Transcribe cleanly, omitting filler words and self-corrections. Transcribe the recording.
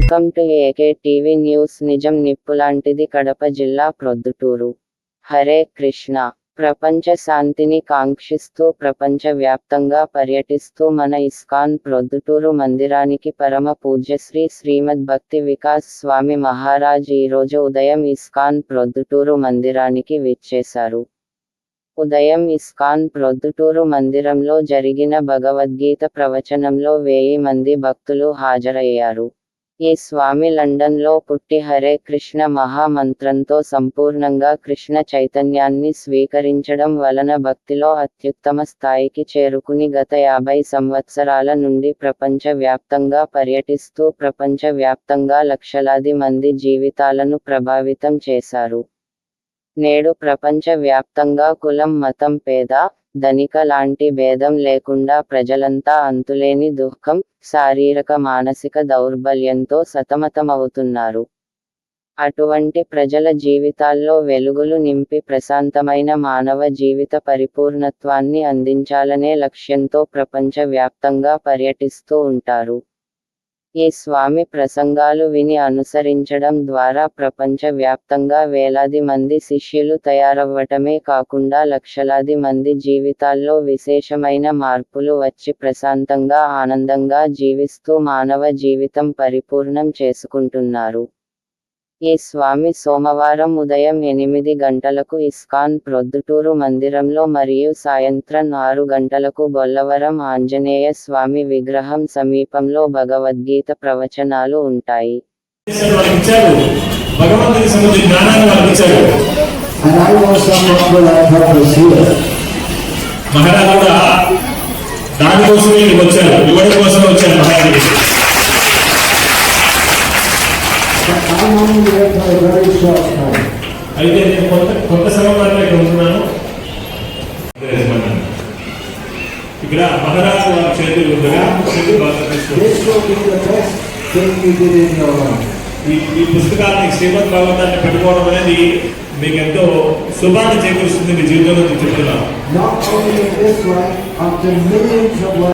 Welcome to AK TV news. నిజం నిప్పులాంటిది కడప జిల్లా ప్రొద్దుటూరు. హరే కృష్ణ. ప్రపంచ శాంతిని కాంక్షిస్తూ ప్రపంచ వ్యాప్తంగా పర్యటిస్తూ మన ఇస్కాన్ ప్రొద్దుటూరు మందిరానికి పరమ పూజ్యశ్రీ శ్రీమద్ భక్తి వికాస్ స్వామి మహారాజ్ ఈరోజు ఉదయం ఇస్కాన్ ప్రొద్దుటూరు మందిరానికి విచ్చేశారు. ఉదయం ఇస్కాన్ ప్రొద్దుటూరు మందిరంలో జరిగిన భగవద్గీత ప్రవచనంలో 1000 మంది భక్తులు హాజరయ్యారు. ఈ స్వామి లండన్లో పుట్టి హరే కృష్ణ మహామంత్రంతో సంపూర్ణంగా కృష్ణ చైతన్యాన్ని స్వీకరించడం వలన భక్తిలో అత్యుత్తమ స్థాయికి చేరుకుని గత 50 సంవత్సరాల నుండి ప్రపంచ వ్యాప్తంగా పర్యటిస్తూ ప్రపంచ వ్యాప్తంగా లక్షలాది మంది జీవితాలను ప్రభావితం చేశారు. నేడు ప్రపంచ వ్యాప్తంగా కులం, మతం, పేద, ధనిక లాంటి భేదం లేకుండా ప్రజలంతా అంతులేని దుఃఖం, శారీరక మానసిక దౌర్బల్యంతో సతమతమవుతున్నారు. అటువంటి ప్రజల జీవితాల్లో వెలుగులు నింపి ప్రశాంతమైన మానవ జీవిత పరిపూర్ణత్వాన్ని అందించాలనే లక్ష్యంతో ప్రపంచ వ్యాప్తంగా పర్యటిస్తూ ఉంటారు. ఈ స్వామి ప్రసంగాలు విని అనుసరించడం ద్వారా ప్రపంచ వ్యాప్తంగా వేలాది మంది శిష్యులు తయారవ్వటమే కాకుండా లక్షలాది మంది జీవితాల్లో విశేషమైన మార్పులు వచ్చి ప్రశాంతంగా ఆనందంగా జీవిస్తూ మానవ జీవితం పరిపూర్ణం చేసుకుంటున్నారు. ఈ స్వామి సోమవారం ఉదయం 8 గంటలకు ఇస్కాన్ ప్రొద్దుటూరు మందిరంలో మరియు సాయంత్రం 6 గంటలకు బొల్లవరం ఆంజనేయ స్వామి విగ్రహం సమీపంలో భగవద్గీత ప్రవచనాలు ఉంటాయి. అయితే నేను కొంత సమయంలో ఇక్కడ ఉంటున్నాను. ఇక్కడ మహారాజు వారి చేతులు ఉండగా ఈ పుస్తకాన్ని శ్రీమద్ భాగవతాన్ని పెట్టుకోవడం అనేది మీకు ఎంతో శుభాన్ని చేకూరుస్తుంది మీ జీవితంలో చెప్తున్నాను.